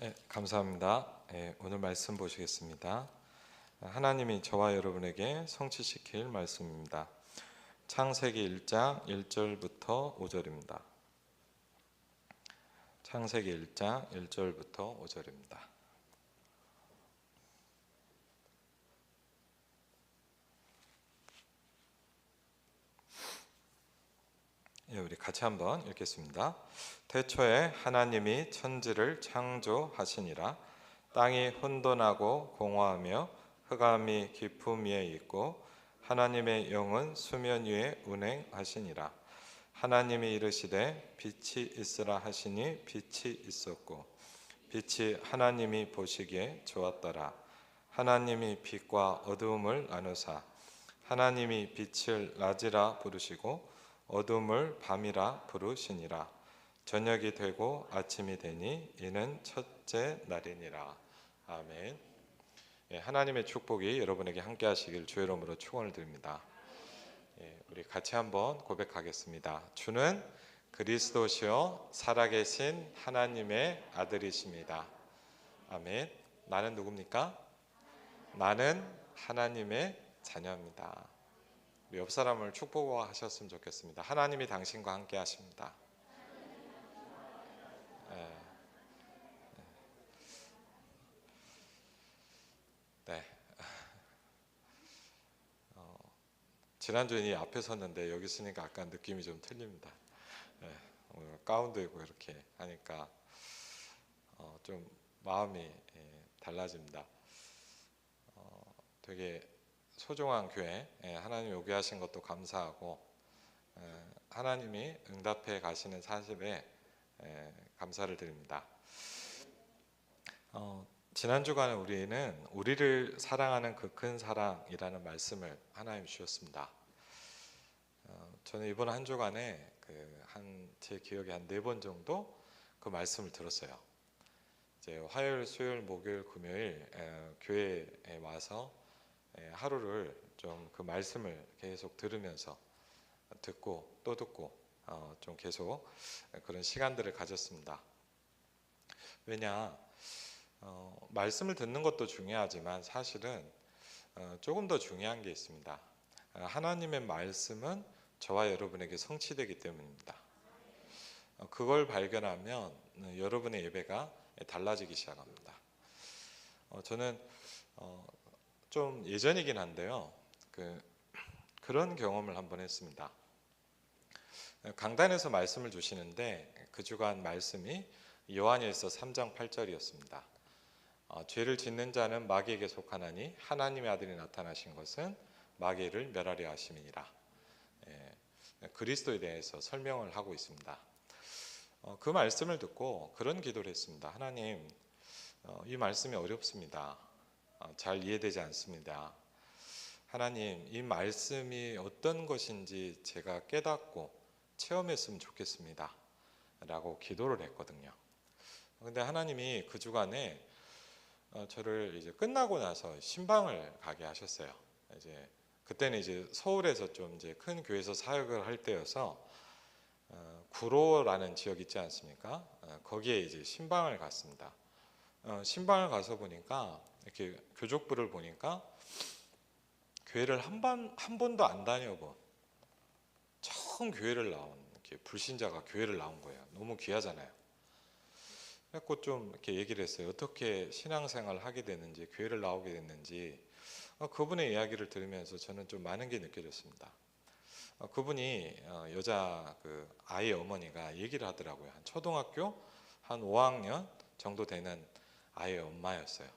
네, 감사합니다. 오늘 말씀 보시겠습니다. 하나님이 저와 여러분에게 성취시킬 말씀입니다. 창세기 1장 1절부터 5절입니다. 창세기 1장 1절부터 5절입니다. 우리 같이 한번 읽겠습니다. 태초에 하나님이 천지를 창조하시니라. 땅이 혼돈하고 공허하며 흑암이 깊음 위에 있고 하나님의 영은 수면 위에 운행하시니라. 하나님이 이르시되 빛이 있으라 하시니 빛이 있었고 빛이 하나님이 보시기에 좋았더라. 하나님이 빛과 어두움을 나누사 하나님이 빛을 낮이라 부르시고 어둠을 밤이라 부르시니라. 저녁이 되고 아침이 되니 이는 첫째 날이니라. 아멘. 하나님의 축복이 여러분에게 함께 하시길 주의 이름으로 축원을 드립니다. 우리 같이 한번 고백하겠습니다. 주는 그리스도시요 살아계신 하나님의 아들이십니다. 아멘. 나는 누굽니까? 나는 하나님의 자녀입니다. 옆 사람을 축복하셨으면 좋겠습니다. 하나님이 당신과 함께 하십니다. 네. 지난주에 이 앞에 섰는데 여기 있으니까 약간 느낌이 좀 틀립니다. 오늘 가운도 입고 이렇게 하니까 좀 마음이 달라집니다. 되게 소중한 교회, 하나님 오게 하신 것도 감사하고 하나님이 응답해 가시는 사실에 감사를 드립니다. 지난 주간에 우리는 우리를 사랑하는 그 큰 사랑이라는 말씀을 하나님 주셨습니다. 저는 이번 한 주간에 제 기억에 한 4번 정도 그 말씀을 들었어요. 이제 화요일, 수요일, 목요일, 금요일 교회에 와서 하루를 좀 그 말씀을 계속 들으면서 듣고 또 듣고 좀 계속 그런 시간들을 가졌습니다. 왜냐 말씀을 듣는 것도 중요하지만 사실은 조금 더 중요한 게 있습니다. 하나님의 말씀은 저와 여러분에게 성취되기 때문입니다. 그걸 발견하면 여러분의 예배가 달라지기 시작합니다. 저는 좀 예전이긴 한데요. 그런 경험을 한번 했습니다. 강단에서 말씀을 주시는데 그 주간 말씀이 요한일서 3장 8절이었습니다. 죄를 짓는 자는 마귀에게 속하나니 하나님의 아들이 나타나신 것은 마귀를 멸하려 하심이니라. 그리스도에 대해서 설명을 하고 있습니다. 그 말씀을 듣고 그런 기도를 했습니다. 하나님, 이 말씀이 어렵습니다. 잘 이해되지 않습니다. 하나님, 이 말씀이 어떤 것인지 제가 깨닫고 체험했으면 좋겠습니다. 라고 기도를 했거든요. 근데 하나님이 그 주간에 저를 이제 끝나고 나서 신방을 가게 하셨어요. 그때는 이제 서울에서 좀 이제 큰 교회에서 사역을 할 때여서 구로라는 지역 있지 않습니까? 거기에 이제 신방을 갔습니다. 신방을 가서 보니까 이렇게 교족부를 보니까 교회를 한 번도 안 다녀본 처음 교회를 나온 이렇게 불신자가 교회를 나온 거예요. 너무 귀하잖아요. 그래서 좀 이렇게 얘기를 했어요. 어떻게 신앙생활을 하게 됐는지, 교회를 나오게 됐는지 그분의 이야기를 들으면서 저는 좀 많은 게 느껴졌습니다. 그분이 여자 아이 어머니가 얘기를 하더라고요. 한 초등학교 한 5학년 정도 되는 아이의 엄마였어요.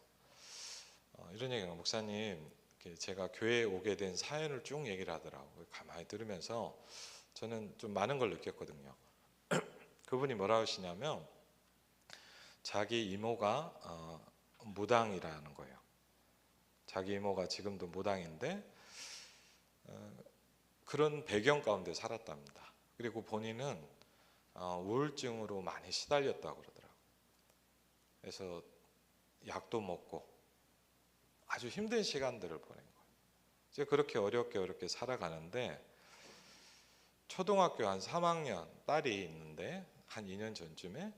이런 얘기가 목사님, 제가 교회에 오게 된 사연을 쭉 얘기를 하더라고요. 가만히 들으면서 저는 좀 많은 걸 느꼈거든요. 그분이 뭐라 하시냐면 자기 이모가 무당이라는 거예요. 자기 이모가 지금도 무당인데 그런 배경 가운데 살았답니다. 그리고 본인은 우울증으로 많이 시달렸다고 그러더라고요. 그래서 약도 먹고 아주 힘든 시간들을 보낸 거예요. 이제 그렇게 어렵게 살아가는데 초등학교 한 3학년 딸이 있는데 한 2년 전쯤에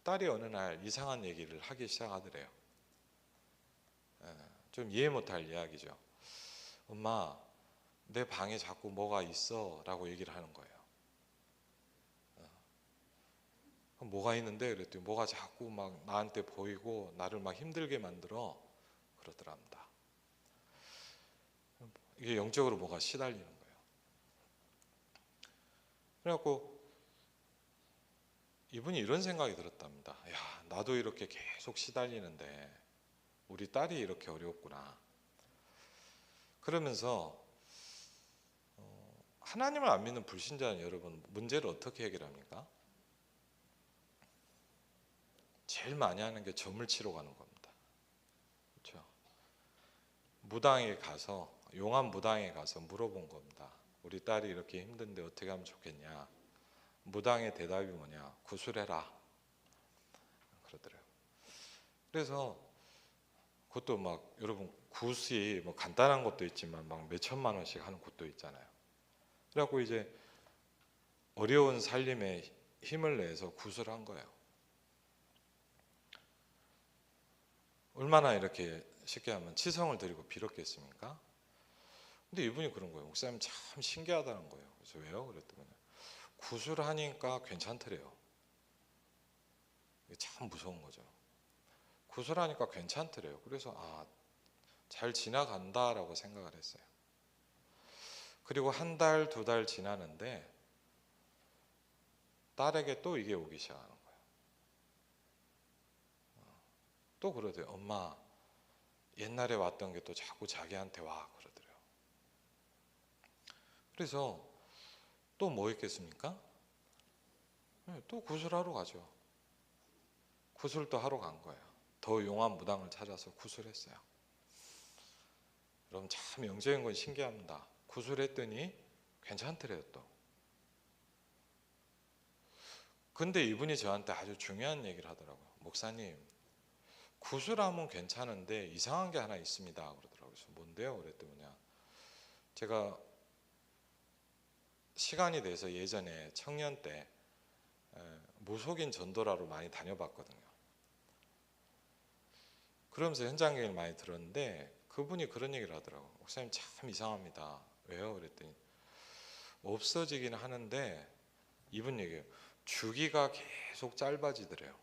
딸이 어느 날 이상한 얘기를 하기 시작하더래요. 좀 이해 못할 이야기죠. 엄마, 내 방에 자꾸 뭐가 있어 라고 얘기를 하는 거예요. 그럼 뭐가 있는데? 그랬더니 뭐가 자꾸 막 나한테 보이고 나를 막 힘들게 만들어 그러더랍니다. 이게 영적으로 뭐가 시달리는 거예요. 그래갖고 이분이 이런 생각이 들었답니다. 야, 나도 이렇게 계속 시달리는데 우리 딸이 이렇게 어렵구나. 그러면서 하나님을 안 믿는 불신자는 여러분 문제를 어떻게 해결합니까? 제일 많이 하는 게 점을 치러 가는 겁니다. 그렇죠? 무당에 가서, 용암 무당에 가서 물어본 겁니다. 우리 딸이 이렇게 힘든데 어떻게 하면 좋겠냐? 무당의 대답이 뭐냐? 구술해라 그러더래요. 그래서 그것도 막 여러분 굿이 뭐 간단한 것도 있지만 막 몇 천만 원씩 하는 곳도 있잖아요. 그래갖고 이제 어려운 살림에 힘을 내서 굿을 한 거예요. 얼마나 이렇게 쉽게 하면 치성을 드리고 빌었겠습니까? 근데 이분이 그런 거예요. 목사님 참 신기하다는 거예요. 그래서 왜요? 그랬더니 굿을 하니까 괜찮더래요. 이게 참 무서운 거죠. 굿을 하니까 괜찮더래요. 그래서 잘 지나간다라고 생각을 했어요. 그리고 한 달, 두 달 지나는데 딸에게 또 이게 오기 시작하는 거예요. 또 그러대요. 엄마, 옛날에 왔던 게 또 자꾸 자기한테 와 그러더래요. 그래서 또 뭐 있겠습니까? 또 구슬하러 가죠. 구슬도 하러 간 거예요. 더 용한 무당을 찾아서 구슬했어요. 여러분 참 영적인 건 신기합니다. 구슬했더니 괜찮더래요 또. 근데 이분이 저한테 아주 중요한 얘기를 하더라고요. 목사님, 구슬하면 괜찮은데 이상한 게 하나 있습니다 그러더라고요. 그래서 뭔데요? 그랬더니 제가 시간이 돼서 예전에 청년 때 무속인 전도라로 많이 다녀봤거든요. 그러면서 현장 얘기를 많이 들었는데 그분이 그런 얘기를 하더라고요. 목사님 참 이상합니다. 왜요? 그랬더니 없어지긴 하는데 이분 얘기예요. 주기가 계속 짧아지더래요.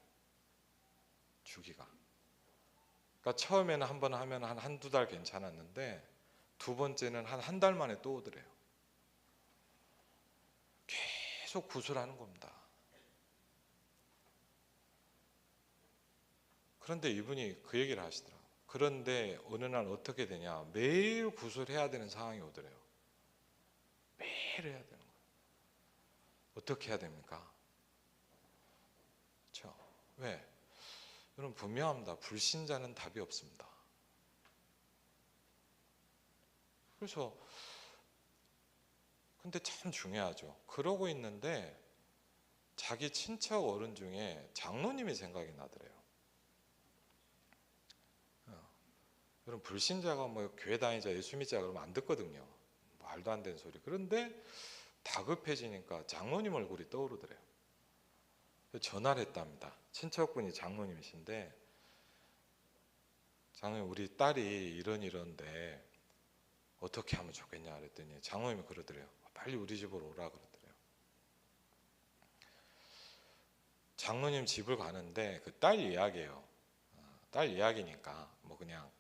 주기가. 그러니까 처음에는 한 번 하면 한두 달 괜찮았는데 두 번째는 한 달 만에 또 오더래요. 계속 구슬하는 겁니다. 그런데 이분이 그 얘기를 하시더라고요. 그런데 어느 날 어떻게 되냐? 매일 구슬해야 되는 상황이 오더래요. 매일 해야 되는 거예요. 어떻게 해야 됩니까? 그렇죠? 왜? 여러분 분명합니다. 불신자는 답이 없습니다. 그래서 근데 참 중요하죠. 그러고 있는데 자기 친척 어른 중에 장로님이 생각이 나더래요. 여러분 불신자가 뭐 교회 다니자 예수 믿자 그러면 안 듣거든요. 말도 안 되는 소리. 그런데 다급해지니까 장로님 얼굴이 떠오르더래요. 전화를 했답니다. 친척분이 장로님이신데 장로님 우리 딸이 이런데 어떻게 하면 좋겠냐 그랬더니 장로님이 그러더래요. 빨리 우리 집으로 오라 그러더래요. 장로님 집을 가는데 그 딸 이야기예요. 딸 이야기니까 뭐 그냥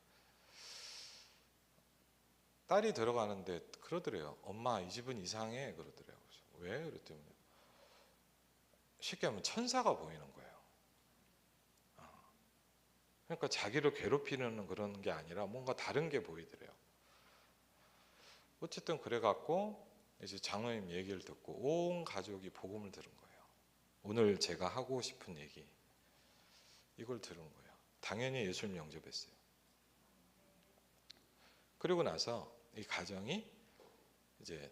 딸이 들어가는데 그러더래요. 엄마 이 집은 이상해 그러더래요. 그래서 왜? 그랬더니 쉽게 하면 천사가 보이는 거예요. 그러니까 자기를 괴롭히는 그런 게 아니라 뭔가 다른 게 보이더래요. 어쨌든 그래갖고 이제 장로님 얘기를 듣고 온 가족이 복음을 들은 거예요. 오늘 제가 하고 싶은 얘기 이걸 들은 거예요. 당연히 예수님 영접했어요. 그리고 나서 이 가정이 이제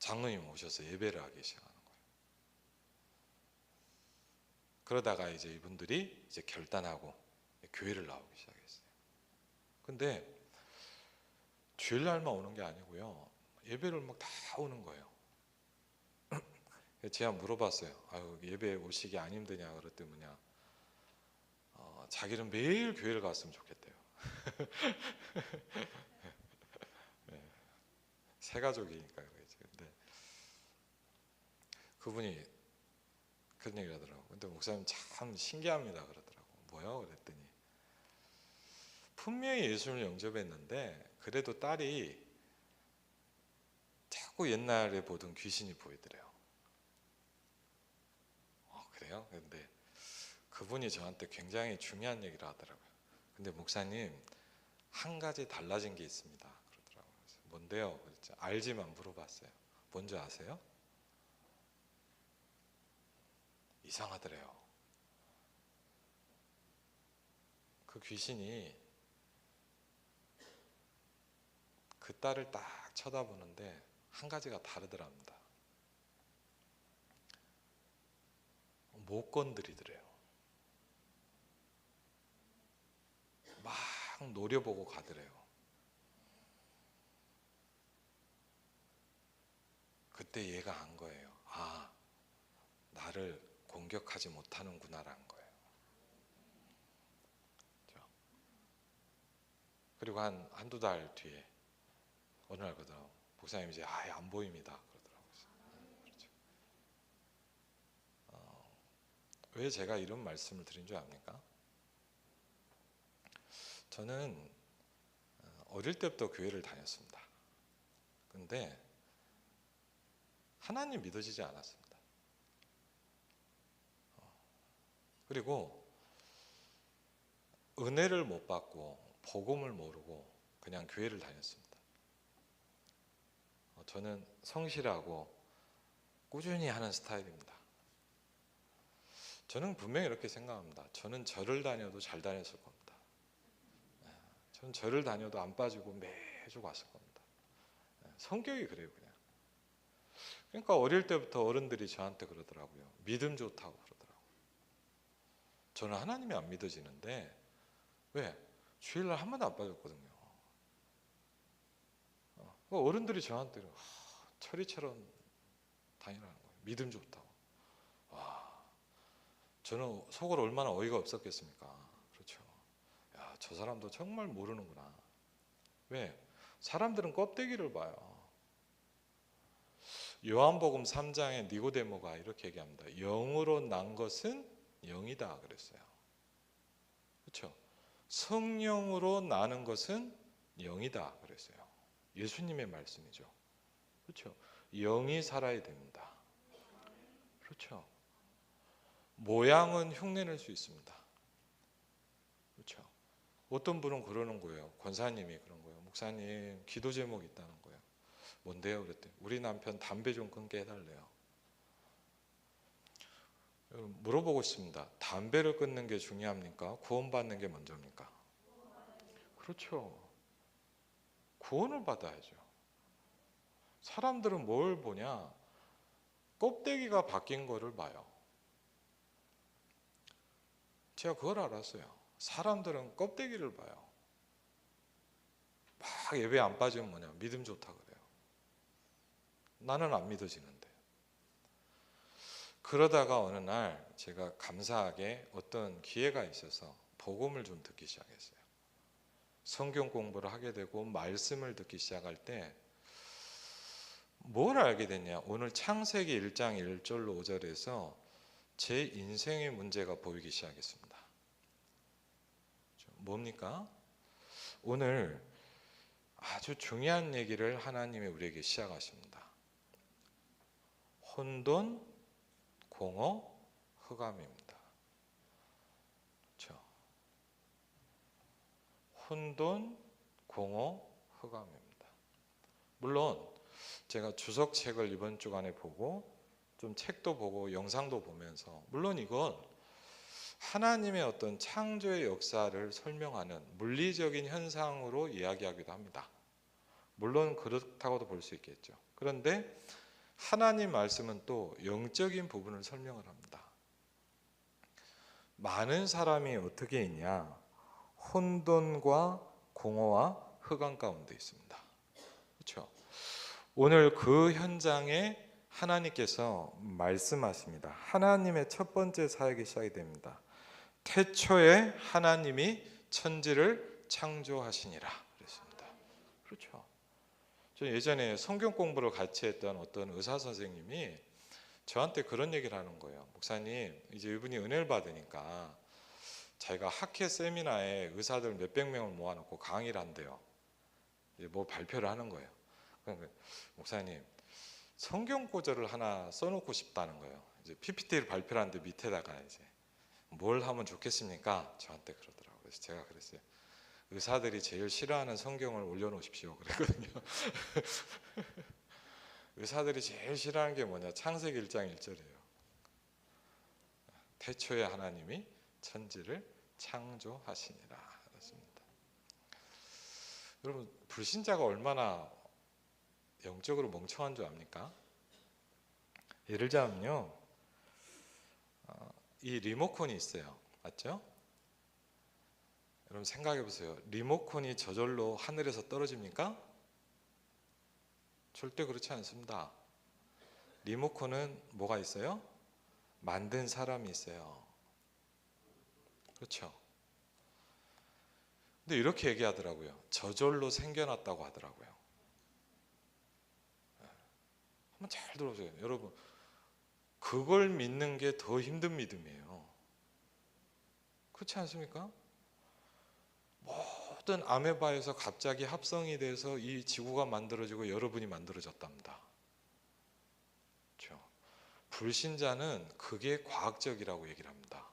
장로님 오셔서 예배를 하기 시작하는 거예요. 그러다가 이제 이분들이 이제 결단하고 교회를 나오기 시작했어요. 근데 주일날만 오는 게 아니고요. 예배를 막 다 오는 거예요. 제가 물어봤어요. 아유, 예배 오시기 안 힘드냐 그랬더니 뭐냐. 자기는 매일 교회를 갔으면 좋겠대요. 네, 새 가족이니까요. 근데 그분이 그런 얘기를 하더라고요. 근데 목사님 참 신기합니다 그러더라고요. 뭐요? 그랬더니 분명히 예수를 영접했는데 그래도 딸이 자꾸 옛날에 보던 귀신이 보이더래요. 그래요? 근데 그분이 저한테 굉장히 중요한 얘기를 하더라고요. 근데 목사님 한 가지 달라진 게 있습니다 그러더라고요. 그래서 뭔데요? 그랬죠. 알지만 물어봤어요. 뭔지 아세요? 이상하더래요. 그 귀신이 그 딸을 딱 쳐다보는데 한 가지가 다르더랍니다. 못 건드리더래요. 막 노려보고 가더래요. 그때 얘가 안 거예요. 아, 나를 공격하지 못하는구나라는 거예요. 그렇죠? 그리고 한두 달 뒤에 어느 날 그러더라고요. 목사님 이제 아예 안 보입니다 그러더라고요. 그렇죠. 왜 제가 이런 말씀을 드린 줄 압니까? 저는 어릴 때부터 교회를 다녔습니다. 근데 하나님 믿어지지 않았습니다. 그리고 은혜를 못 받고 복음을 모르고 그냥 교회를 다녔습니다. 저는 성실하고 꾸준히 하는 스타일입니다. 저는 분명히 이렇게 생각합니다. 저는 절을 다녀도 잘 다녔을 겁니다. 저는 절을 다녀도 안 빠지고 매주 갔을 겁니다. 성격이 그래요 그냥. 그러니까 어릴 때부터 어른들이 저한테 그러더라고요. 믿음 좋다고 그러더라고요. 저는 하나님이 안 믿어지는데 왜? 주일날 한 번도 안 빠졌거든요. 어른들이 저한테 철이처럼 다니라는 거예요. 믿음 좋다고. 와, 저는 속으로 얼마나 어이가 없었겠습니까? 그렇죠. 야, 저 사람도 정말 모르는구나. 왜? 사람들은 껍데기를 봐요. 요한복음 3장에 니고데모가 이렇게 얘기합니다. 영으로 난 것은 영이다 그랬어요. 그렇죠? 성령으로 나는 것은 영이다 그랬어요. 예수님의 말씀이죠. 그렇죠? 영이 살아야 됩니다. 그렇죠? 모양은 흉내낼 수 있습니다. 그렇죠? 어떤 분은 그러는 거예요. 권사님이 그런 거예요. 목사님 기도 제목이 있다는 거예요. 뭔데요? 그랬더니 우리 남편 담배 좀 끊게 해달래요. 물어보고 싶습니다. 담배를 끊는 게 중요합니까? 구원받는 게 먼저입니까? 그렇죠. 구원을 받아야죠. 사람들은 뭘 보냐? 껍데기가 바뀐 거를 봐요. 제가 그걸 알았어요. 사람들은 껍데기를 봐요. 막 예배 안 빠지면 뭐냐? 믿음 좋다 그래요. 나는 안 믿어지는데. 그러다가 어느 날 제가 감사하게 어떤 기회가 있어서 복음을 좀 듣기 시작했어요. 성경 공부를 하게 되고 말씀을 듣기 시작할 때 뭘 알게 됐냐? 오늘 창세기 1장 1절로 5절에서 제 인생의 문제가 보이기 시작했습니다. 뭡니까? 오늘 아주 중요한 얘기를 하나님이 우리에게 시작하십니다. 혼돈, 공허, 흑암입니다. 그렇죠? 혼돈, 공허, 흑암입니다. 물론 제가 주석책을 이번 주간에 보고 좀 책도 보고 영상도 보면서 물론 이건 하나님의 어떤 창조의 역사를 설명하는 물리적인 현상으로 이야기하기도 합니다. 물론 그렇다고도 볼 수 있겠죠. 그런데 하나님 말씀은 또 영적인 부분을 설명을 합니다. 많은 사람이 어떻게 있냐? 혼돈과 공허와 흑암 가운데 있습니다. 그렇죠? 오늘 그 현장에 하나님께서 말씀하십니다. 하나님의 첫 번째 사역이 시작이 됩니다. 태초에 하나님이 천지를 창조하시니라 그랬습니다. 그렇죠. 저 예전에 성경 공부를 같이 했던 어떤 의사 선생님이 저한테 그런 얘기를 하는 거예요. 목사님, 이제 이분이 은혜를 받으니까 자기가 학회 세미나에 의사들 몇백 명을 모아놓고 강의를 한대요. 이제 뭐 발표를 하는 거예요. 그러니까 목사님, 성경 구절을 하나 써놓고 싶다는 거예요. 이제 PPT를 발표를 하는데 밑에다가 이제 뭘 하면 좋겠습니까? 저한테 그러더라고요. 그래서 제가 그랬어요. 의사들이 제일 싫어하는 성경을 올려놓으십시오. 그랬거든요. 의사들이 제일 싫어하는 게 뭐냐? 창세기 1장 1절이에요. 태초에 하나님이 천지를 창조하시니라. 그렇습니다. 여러분, 불신자가 얼마나 영적으로 멍청한 줄 압니까? 예를 들자면요, 이 리모컨이 있어요. 맞죠? 여러분 생각해 보세요. 리모컨이 저절로 하늘에서 떨어집니까? 절대 그렇지 않습니다. 리모컨은 뭐가 있어요? 만든 사람이 있어요. 그렇죠? 근데 이렇게 얘기하더라고요. 저절로 생겨났다고 하더라고요. 한번 잘 들어보세요. 여러분, 그걸 믿는 게 더 힘든 믿음이에요. 그렇지 않습니까? 모든 아메바에서 갑자기 합성이 돼서 이 지구가 만들어지고 여러분이 만들어졌답니다. 그렇죠? 불신자는 그게 과학적이라고 얘기를 합니다.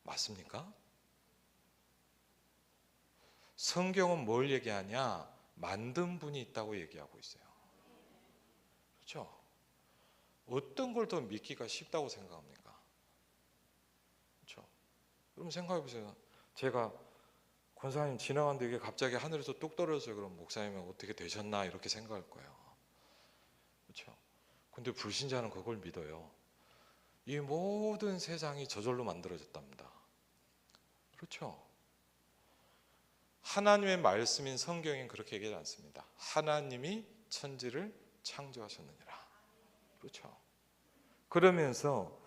맞습니까? 성경은 뭘 얘기하냐? 만든 분이 있다고 얘기하고 있어요. 그렇죠? 어떤 걸 더 믿기가 쉽다고 생각합니까? 그렇죠? 여러분 생각해 보세요. 제가 권사님 지나갔는데 이게 갑자기 하늘에서 뚝 떨어졌어요. 그럼 목사님은 어떻게 되셨나 이렇게 생각할 거예요. 그렇죠? 근데 불신자는 그걸 믿어요. 이 모든 세상이 저절로 만들어졌답니다. 그렇죠? 하나님의 말씀인 성경엔 그렇게 얘기하지 않습니다. 하나님이 천지를 창조하셨느니라. 그렇죠? 그러면서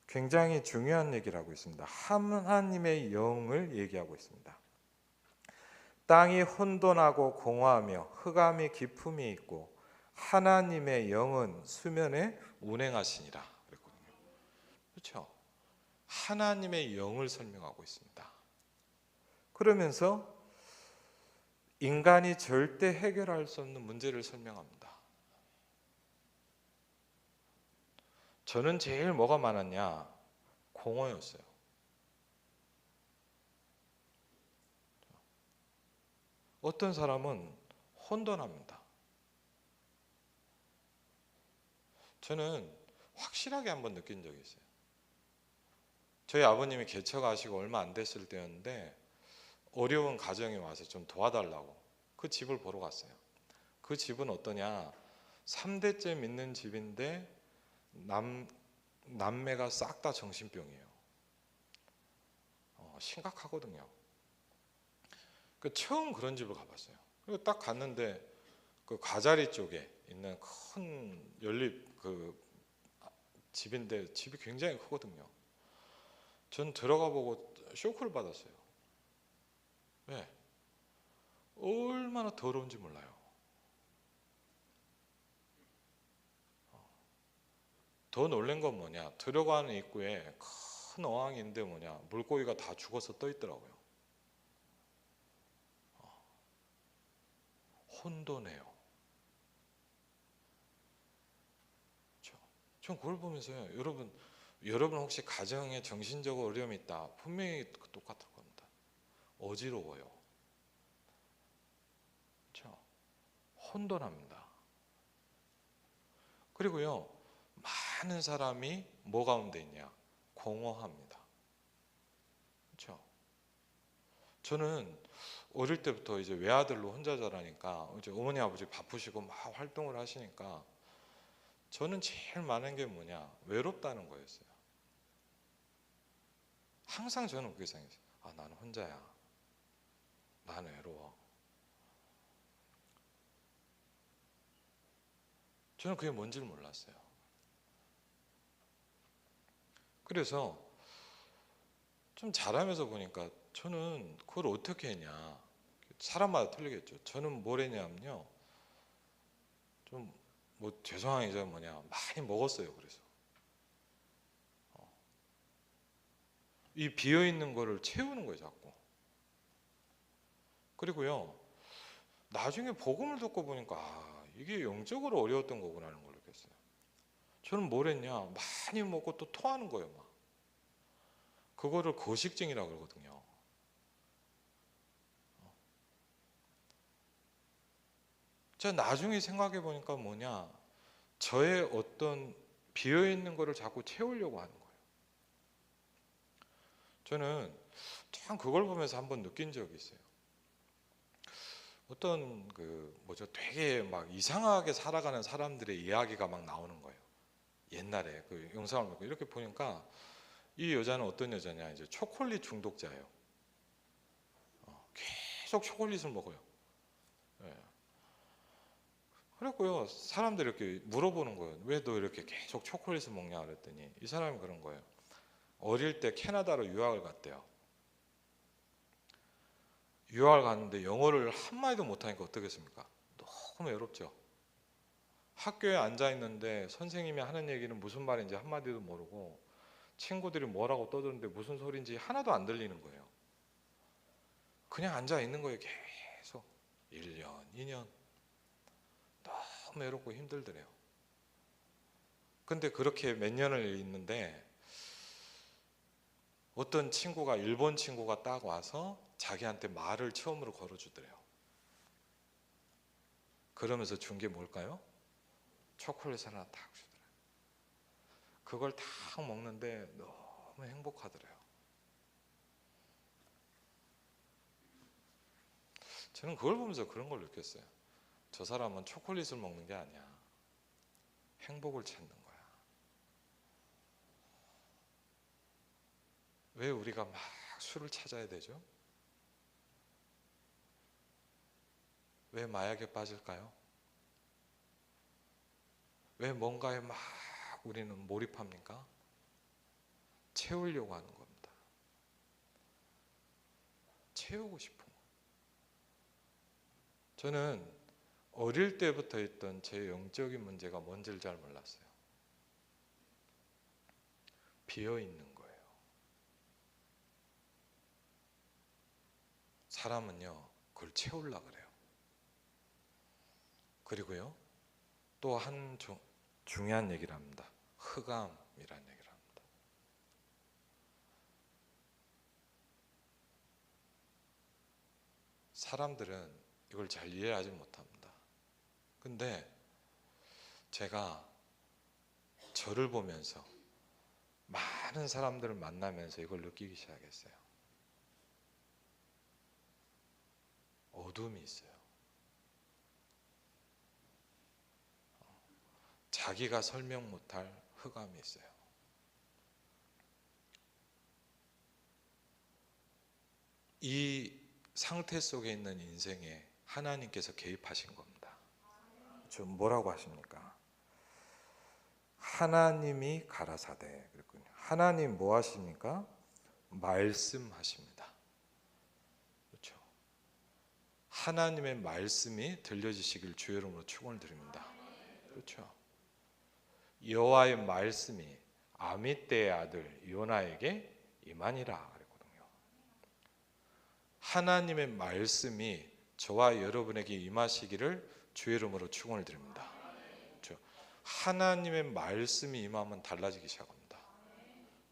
굉장히 중요한 얘기를 하고 있습니다. 하나님의 영을 얘기하고 있습니다. 땅이 혼돈하고 공허하며 흑암이 깊음이 있고 하나님의 영은 수면에 운행하시니라 그랬거든요. 그렇죠? 하나님의 영을 설명하고 있습니다. 그러면서 인간이 절대 해결할 수 없는 문제를 설명합니다. 저는 제일 뭐가 많았냐? 공허였어요. 어떤 사람은 혼돈합니다. 저는 확실하게 한번 느낀 적이 있어요. 저희 아버님이 개척하시고 얼마 안 됐을 때였는데 어려운 가정에 와서 좀 도와달라고 그 집을 보러 갔어요. 그 집은 어떠냐? 3대째 믿는 집인데 남매가 싹 다 정신병이에요. 심각하거든요. 처음 그런 집을 가봤어요. 그리고 딱 갔는데 그 가자리 쪽에 있는 큰 연립 그 집인데 집이 굉장히 크거든요. 전 들어가 보고 쇼크를 받았어요. 왜? 얼마나 더러운지 몰라요. 더 놀란 건 뭐냐? 들어가는 입구에 큰 어항인데 뭐냐? 물고기가 다 죽어서 떠 있더라고요. 혼돈해요. 그렇죠? 전 그걸 보면서요. 여러분 혹시 가정에 정신적 어려움이 있다. 분명히 똑같을 겁니다. 어지러워요. 그렇죠? 혼돈합니다. 그리고요. 많은 사람이 뭐 가운데 있냐? 공허합니다. 그렇죠? 저는 어릴 때부터 이제 외아들로 혼자 자라니까 이제 어머니 아버지 바쁘시고 막 활동을 하시니까 저는 제일 많은 게 뭐냐? 외롭다는 거였어요. 항상 저는 그렇게 생각했어요. 나는 혼자야. 나는 외로워. 저는 그게 뭔지를 몰랐어요. 그래서 좀 자라면서 보니까 저는 그걸 어떻게 했냐. 사람마다 틀리겠죠. 저는 뭘 했냐면요. 좀 뭐 죄송하죠 뭐냐 많이 먹었어요. 그래서 이 비어 있는 거를 채우는 거예요, 자꾸. 그리고요. 나중에 복음을 듣고 보니까 이게 영적으로 어려웠던 거구나 하는 걸 느꼈어요. 저는 뭘 했냐? 많이 먹고 또 토하는 거예요, 막. 그거를 거식증이라고 그러거든요. 제가 나중에 생각해 보니까 뭐냐? 저의 어떤 비어 있는 거를 자꾸 채우려고 하는 거예요. 저는 참 그걸 보면서 한번 느낀 적이 있어요. 어떤 그 뭐죠? 되게 막 이상하게 살아가는 사람들의 이야기가 막 나오는 거예요. 옛날에 그 영상을 보고 이렇게 보니까 이 여자는 어떤 여자냐? 이제 초콜릿 중독자예요. 계속 초콜릿을 먹어요. 예. 그랬고요. 사람들이 이렇게 물어보는 거예요. 왜 너 이렇게 계속 초콜릿을 먹냐 그랬더니 이 사람이 그런 거예요. 어릴 때 캐나다로 유학을 갔대요. 유학을 갔는데 영어를 한마디도 못하니까 어떻겠습니까? 너무 외롭죠. 학교에 앉아 있는데 선생님이 하는 얘기는 무슨 말인지 한마디도 모르고 친구들이 뭐라고 떠드는데 무슨 소리인지 하나도 안 들리는 거예요. 그냥 앉아 있는 거예요. 계속 1년, 2년. 너무 외롭고 힘들더래요. 근데 그렇게 몇 년을 있는데 어떤 친구가 일본 친구가 딱 와서 자기한테 말을 처음으로 걸어주더래요. 그러면서 준 게 뭘까요? 초콜릿 하나 딱 주더래요. 그걸 딱 먹는데 너무 행복하더래요. 저는 그걸 보면서 그런 걸 느꼈어요. 저 사람은 초콜릿을 먹는 게 아니야. 행복을 찾는 거야. 왜 우리가 막 술을 찾아야 되죠? 왜 마약에 빠질까요? 왜 뭔가에 막 우리는 몰입합니까? 채우려고 하는 겁니다. 채우고 싶은 거. 저는 어릴 때부터 있던 제 영적인 문제가 뭔지를 잘 몰랐어요. 비어 있는 거예요. 사람은요, 그걸 채우려고 그래요. 그리고요, 또 한 중요한 얘기를 합니다. 흑암이라는 얘기를 합니다. 사람들은 이걸 잘 이해하지 못합니다. 근데 제가 저를 보면서 많은 사람들을 만나면서 이걸 느끼기 시작했어요. 어둠이 있어요. 자기가 설명 못할 흑암이 있어요. 이 상태 속에 있는 인생에 하나님께서 개입하신 겁니다. 저 뭐라고 하십니까? 하나님이 가라사대 그랬군요. 하나님 뭐 하십니까? 말씀하십니다. 그렇죠? 하나님의 말씀이 들려지시길 주의 이름으로 축원을 드립니다. 그렇죠? 여호와의 말씀이 아미떼의 아들 요나에게 임하니라 그랬거든요. 하나님의 말씀이 저와 여러분에게 임하시기를 주의 이름으로 축원을 드립니다. 그렇죠? 하나님의 말씀이 임하면 달라지기 시작합니다.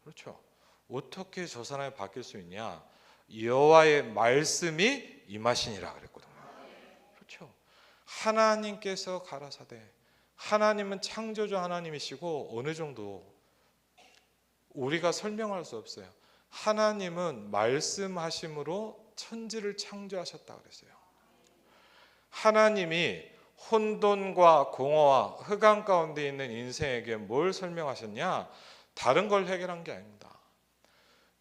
그렇죠? 어떻게 저 사람이 바뀔 수 있냐? 여호와의 말씀이 임하시니라 그랬거든요. 그렇죠? 하나님께서 가라사대 하나님은 창조주 하나님이시고 어느 정도 우리가 설명할 수 없어요. 하나님은 말씀하심으로 천지를 창조하셨다 그랬어요. 하나님이 혼돈과 공허와 흑암 가운데 있는 인생에게 뭘 설명하셨냐? 다른 걸 해결한 게 아닙니다.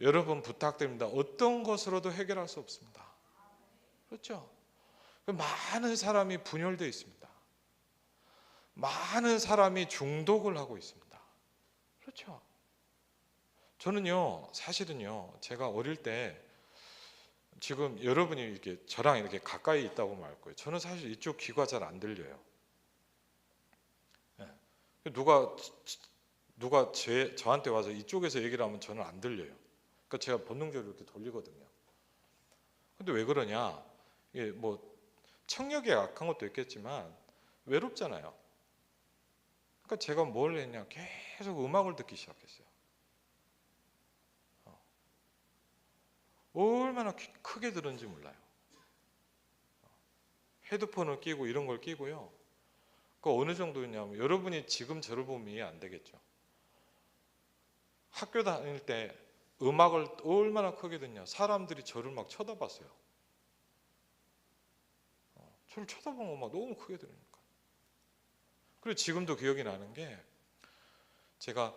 여러분 부탁드립니다. 어떤 것으로도 해결할 수 없습니다. 그렇죠? 많은 사람이 분열되어 있습니다. 많은 사람이 중독을 하고 있습니다. 그렇죠? 저는요, 사실은요, 제가 어릴 때 지금 여러분이 이렇게 저랑 이렇게 가까이 있다고 말할 거예요. 저는 사실 이쪽 귀가 잘 안 들려요. 예. 누가 저한테 와서 이쪽에서 얘기를 하면 저는 안 들려요. 그러니까 제가 본능적으로 이렇게 돌리거든요. 근데 왜 그러냐? 이게 뭐 청력이 약한 것도 있겠지만 외롭잖아요. 그러니까 제가 뭘 했냐? 계속 음악을 듣기 시작했어요. 얼마나 크게 들은지 몰라요. 헤드폰을 끼고 이런 걸 끼고요. 그 어느 정도였냐면 여러분이 지금 저를 보면 이해 안 되겠죠. 학교 다닐 때 음악을 얼마나 크게 듣냐. 사람들이 저를 막 쳐다봤어요. 저를 쳐다보면 막 너무 크게 들으니까. 그리고 지금도 기억이 나는 게 제가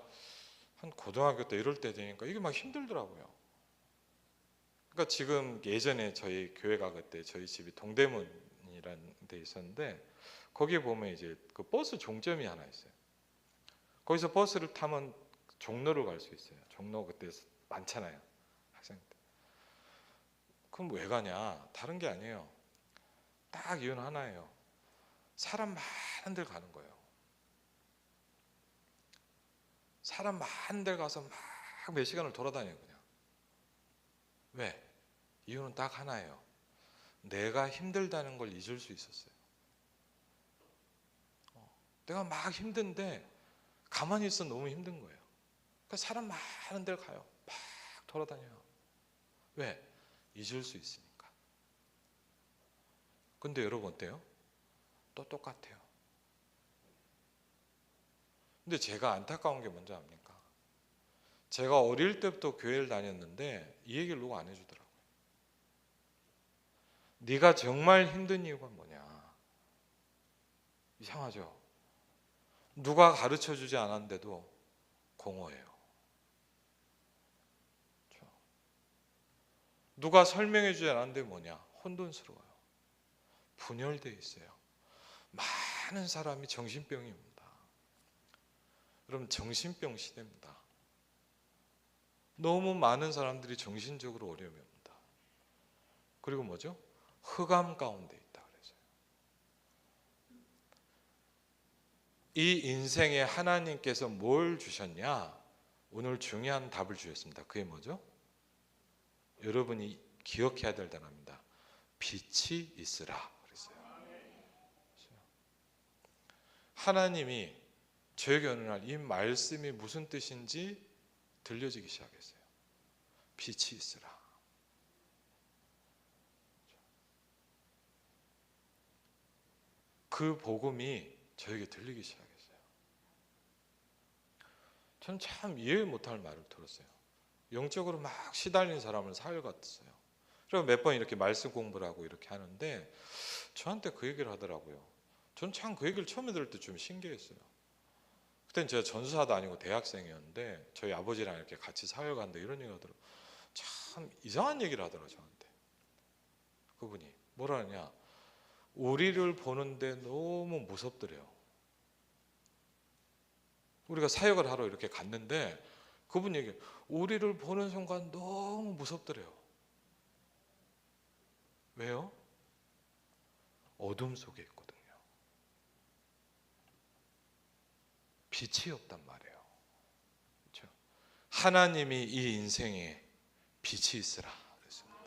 한 고등학교 때 이럴 때 되니까 이게 막 힘들더라고요. 그러니까 지금 예전에 저희 교회가 그때 저희 집이 동대문이라는 데 있었는데 거기에 보면 이제 그 버스 종점이 하나 있어요. 거기서 버스를 타면 종로로 갈 수 있어요. 종로 그때 많잖아요. 학생 때. 그럼 왜 가냐? 다른 게 아니에요. 딱 이유는 하나예요. 사람 많은 데 가는 거예요. 사람 많은 데 가서 막 몇 시간을 돌아다녀요. 그냥. 왜? 이유는 딱 하나예요. 내가 힘들다는 걸 잊을 수 있었어요. 내가 막 힘든데 가만히 있어 너무 힘든 거예요. 그러니까 사람 많은 데를 가요. 막 돌아다녀요. 왜? 잊을 수 있으니까. 근데 여러분 어때요? 또 똑같아요. 근데 제가 안타까운 게 뭔지 압니까? 제가 어릴 때부터 교회를 다녔는데 이 얘기를 누가 안 해주더라고요. 네가 정말 힘든 이유가 뭐냐? 이상하죠? 누가 가르쳐주지 않았는데도 공허해요. 누가 설명해주지 않았는데 뭐냐? 혼돈스러워요. 분열되어 있어요. 많은 사람이 정신병이 옵니다. 여러분 정신병 시대입니다. 너무 많은 사람들이 정신적으로 어려움이 옵니다. 그리고 뭐죠? 흑암 가운데 있다 그랬어요. 이 인생에 하나님께서 뭘 주셨냐? 오늘 중요한 답을 주셨습니다. 그게 뭐죠? 여러분이 기억해야 될 단어입니다. 빛이 있으라 그랬어요. 하나님이 저에게 어느 날 이 말씀이 무슨 뜻인지 들려지기 시작했어요. 빛이 있으라. 그 복음이 저에게 들리기 시작했어요. 저는 참 이해 못할 말을 들었어요. 영적으로 막 시달린 사람을 살갔어요. 그리고 몇 번 이렇게 말씀 공부를 하고 이렇게 하는데 저한테 그 얘기를 하더라고요. 전 참 그 얘기를 처음에 들을 때 좀 신기했어요. 그때는 제가 전수사도 아니고 대학생이었는데 저희 아버지랑 이렇게 같이 사회 간다 이런 얘기를 하더라고요. 참 이상한 얘기를 하더라고요. 저한테. 그분이 뭐라 하냐? 우리를 보는데 너무 무섭더래요. 우리가 사역을 하러 이렇게 갔는데 그분 얘기 우리를 보는 순간 너무 무섭더래요. 왜요? 어둠 속에 있거든요. 빛이 없단 말이에요. 그렇죠? 하나님이 이 인생에 빛이 있으라 그랬습니다.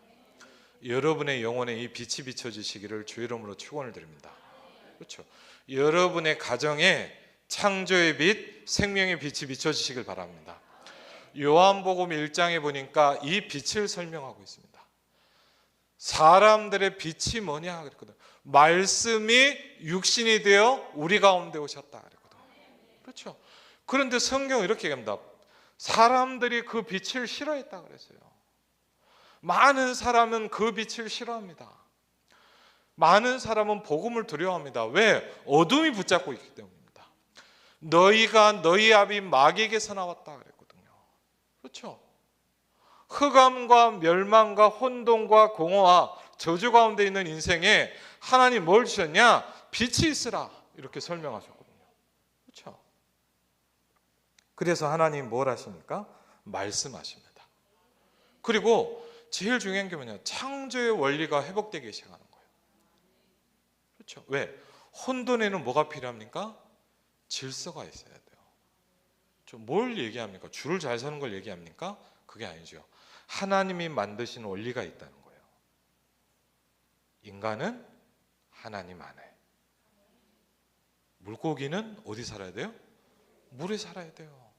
여러분의 영혼에 이 빛이 비춰지시기를 주 이름으로 축원을 드립니다. 그렇죠? 여러분의 가정에 창조의 빛, 생명의 빛이 비춰지시길 바랍니다. 요한복음 1장에 보니까 이 빛을 설명하고 있습니다. 사람들의 빛이 뭐냐 그랬거든. 말씀이 육신이 되어 우리 가운데 오셨다 그랬거든. 그렇죠. 그런데 성경은 이렇게 얘기합니다. 사람들이 그 빛을 싫어했다 그랬어요. 많은 사람은 그 빛을 싫어합니다. 많은 사람은 복음을 두려워합니다. 왜? 어둠이 붙잡고 있기 때문입니다. 너희가 너희 아비 마귀에게서 나왔다 그랬거든요. 그렇죠. 흑암과 멸망과 혼돈과 공허와 저주 가운데 있는 인생에 하나님 뭘 주셨냐? 빛이 있으라 이렇게 설명하셨거든요. 그렇죠. 그래서 하나님 뭘 하십니까? 말씀하십니다. 그리고 제일 중요한 게 뭐냐? 창조의 원리가 회복되기 시작하는 거예요. 그렇죠? 왜? 혼돈에는 뭐가 필요합니까? 질서가 있어야 돼요. 뭘 얘기합니까? 줄을 잘 서는 걸 얘기합니까? 그게 아니죠. 하나님이 만드신 원리가 있다는 거예요. 인간은 하나님 안에, 물고기는 어디 살아야 돼요? 물에 살아야 돼요.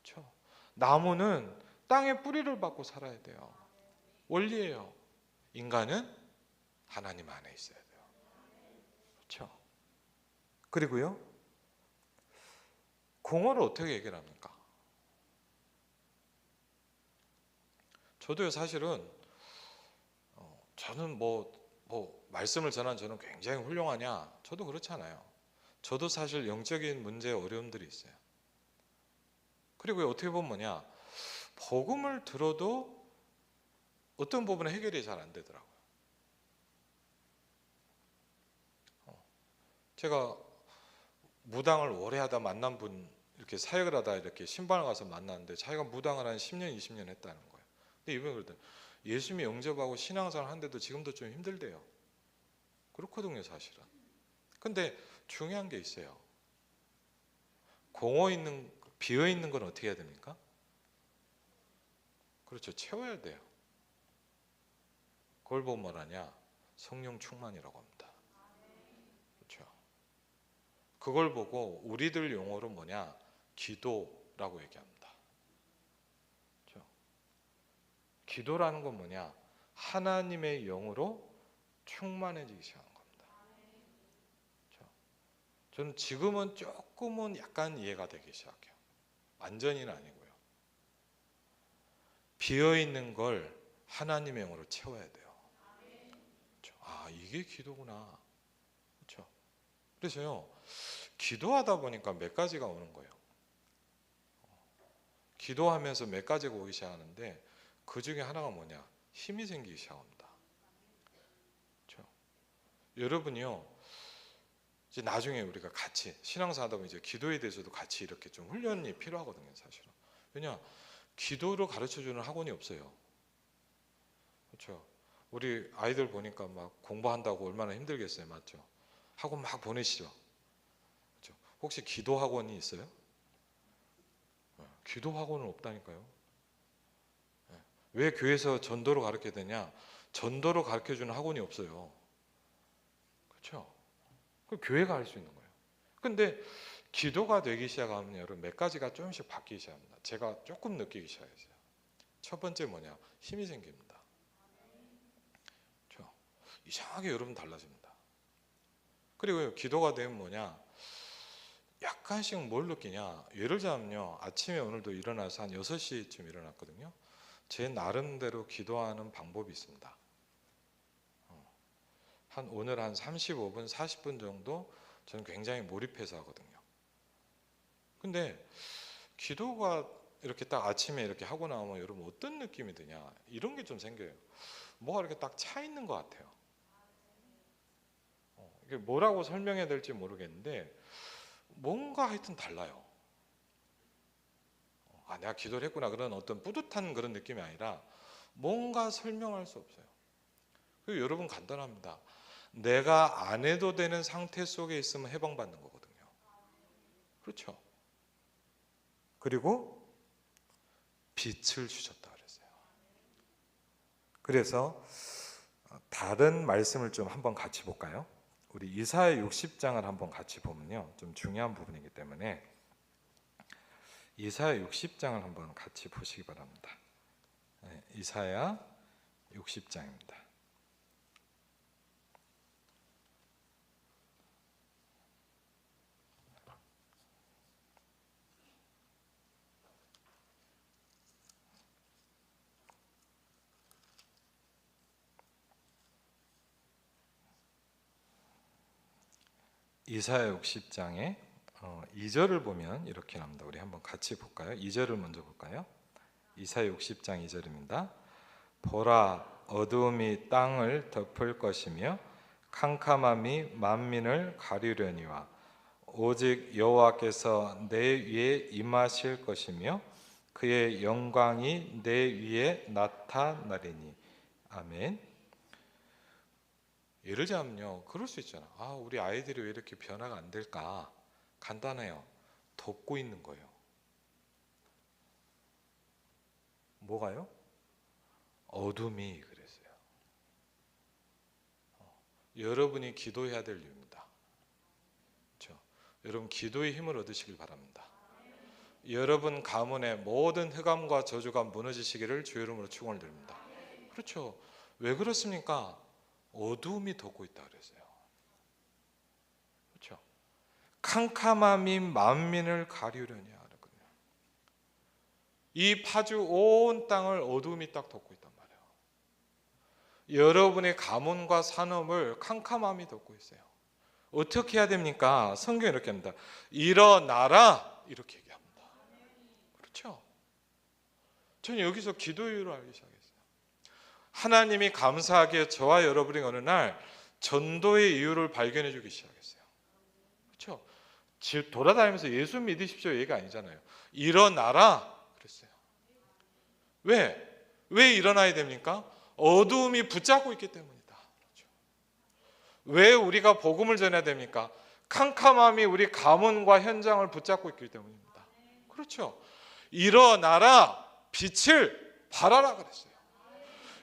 그렇죠? 나무는 땅에 뿌리를 받고 살아야 돼요. 원리예요. 인간은 하나님 안에 있어야 돼요. 그렇죠? 그리고요, 공허를 어떻게 해결합니까? 저도요, 사실은 저는 말씀을 전한 저는 굉장히 훌륭하냐? 저도 그렇지 않아요. 저도 사실 영적인 문제에 어려움들이 있어요. 그리고 어떻게 보면 뭐냐, 복음을 들어도 어떤 부분은 해결이 잘 안 되더라고요. 제가 무당을 오래 하다 만난 분, 이렇게 사역을 하다 이렇게 신방을 가서 만났는데 자기가 무당을 한 10년, 20년 했다는 거예요. 근데 이분이 그러더라고요. 예수님이 영접하고 신앙생활 하는데도 지금도 좀 힘들대요. 그렇거든요, 사실은. 근데 중요한 게 있어요. 비어 있는 건 어떻게 해야 됩니까? 그렇죠, 채워야 돼요. 그걸 보면 뭐라냐? 성령 충만이라고 합니다. 그렇죠. 그걸 보고 우리들 용어로 뭐냐? 기도라고 얘기합니다. 그렇죠. 기도라는 건 뭐냐? 하나님의 영으로 충만해지기 시작하는 겁니다. 그렇죠. 저는 지금은 조금은 약간 이해가 되기 시작해요. 완전히는 아니고요. 비어있는 걸 하나님의 영으로 채워야 돼요. 그렇죠. 아, 이게 기도구나. 그렇죠. 그래서요, 기도하다 보니까 몇 가지가 오는 거예요. 기도하면서 몇 가지가 오기 시작하는데 그 중에 하나가 뭐냐? 힘이 생기기 시작합니다. 그렇죠. 여러분이요, 이제 나중에 우리가 같이 신앙생활 하다 보면 이제 기도에 대해서도 같이 이렇게 좀 훈련이 필요하거든요, 사실은. 왜냐? 기도를 가르쳐주는 학원이 없어요. 그렇죠. 우리 아이들 보니까 막 공부한다고 얼마나 힘들겠어요, 맞죠? 학원 막 보내시죠. 그렇죠. 혹시 기도 학원이 있어요? 기도 학원은 없다니까요. 왜 교회에서 전도를 가르쳐야 되냐? 전도를 가르쳐주는 학원이 없어요. 그렇죠. 그 교회가 할 수 있는 거예요. 근데 기도가 되기 시작하면 여러분 몇 가지가 조금씩 바뀌기 시작합니다. 제가 조금 느끼기 시작했어요. 첫 번째 뭐냐? 힘이 생깁니다. 그렇죠. 이상하게 여러분 달라집니다. 그리고 기도가 되면 뭐냐? 약간씩 뭘 느끼냐? 예를 들자면요, 아침에 오늘도 일어나서 한 6시쯤 일어났거든요. 제 나름대로 기도하는 방법이 있습니다. 오늘 한 35분, 40분 정도 저는 굉장히 몰입해서 하거든요. 근데 기도가 이렇게 딱 아침에 이렇게 하고 나오면 여러분 어떤 느낌이 드냐? 이런 게 좀 생겨요. 뭐가 이렇게 딱 차 있는 것 같아요. 이게 뭐라고 설명해야 될지 모르겠는데 뭔가 하여튼 달라요. 아, 내가 기도를 했구나 그런 어떤 뿌듯한 그런 느낌이 아니라 뭔가 설명할 수 없어요. 그리고 여러분 간단합니다. 내가 안 해도 되는 상태 속에 있으면 해방받는 거거든요. 그렇죠. 그리고 빛을 주셨다 그랬어요. 그래서 다른 말씀을 좀 한번 같이 볼까요? 우리 이사야 60장을 한번 같이 보면요, 좀 중요한 부분이기 때문에 이사야 60장을 한번 같이 보시기 바랍니다. 네, 이사야 60장입니다. 이사야 60장의 2절을 보면 이렇게 나옵니다. 우리 한번 같이 볼까요? 2절을 먼저 볼까요? 이사야 60장 2절입니다. 보라, 어두움이 땅을 덮을 것이며 캄캄함이 만민을 가리려니와 오직 여호와께서 내 위에 임하실 것이며 그의 영광이 내 위에 나타나리니. 아멘. 예를 들자면요, 그럴 수 있잖아. 우리 아이들이 왜 이렇게 변화가 안 될까? 간단해요. 덮고 있는 거예요. 뭐가요? 어둠이 그랬어요. 여러분이 기도해야 될 이유입니다. 그렇죠? 여러분 기도의 힘을 얻으시길 바랍니다. 여러분 가문의 모든 흑암과 저주가 무너지시기를 주의 이름으로 축원을 드립니다. 그렇죠? 왜 그렇습니까? 어둠이 덮고 있다 그랬어요. 그렇죠? 캄캄함이 만민을 가리우려니 하거든요. 이 파주 온 땅을 어둠이 딱 덮고 있단 말이에요. 여러분의 가문과 산업을 캄캄함이 덮고 있어요. 어떻게 해야 됩니까? 성경이 이렇게 합니다. 일어나라 이렇게 얘기합니다. 그렇죠? 저는 여기서 기도의를 알기 시작했어요. 하나님이 감사하게 저와 여러분이 어느 날 전도의 이유를 발견해 주기 시작했어요. 그렇죠? 돌아다니면서 예수 믿으십시오 얘기가 아니잖아요. 일어나라 그랬어요. 왜 일어나야 됩니까? 어두움이 붙잡고 있기 때문이다. 그렇죠? 왜 우리가 복음을 전해야 됩니까? 캄캄함이 우리 가문과 현장을 붙잡고 있기 때문입니다. 그렇죠? 일어나라 빛을 발하라 그랬어요.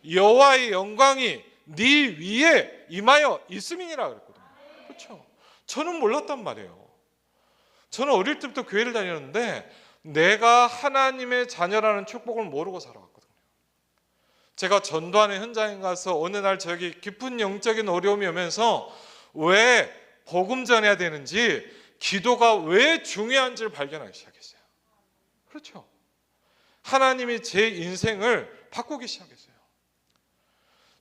여호와의 영광이 네 위에 임하여 있음이니라 그랬거든요. 그렇죠? 저는 몰랐단 말이에요. 저는 어릴 때부터 교회를 다녔는데 내가 하나님의 자녀라는 축복을 모르고 살아왔거든요. 제가 전도하는 현장에 가서 어느 날 저에게 깊은 영적인 어려움이 오면서 왜 복음 전해야 되는지, 기도가 왜 중요한지를 발견하기 시작했어요. 그렇죠? 하나님이 제 인생을 바꾸기 시작했어요.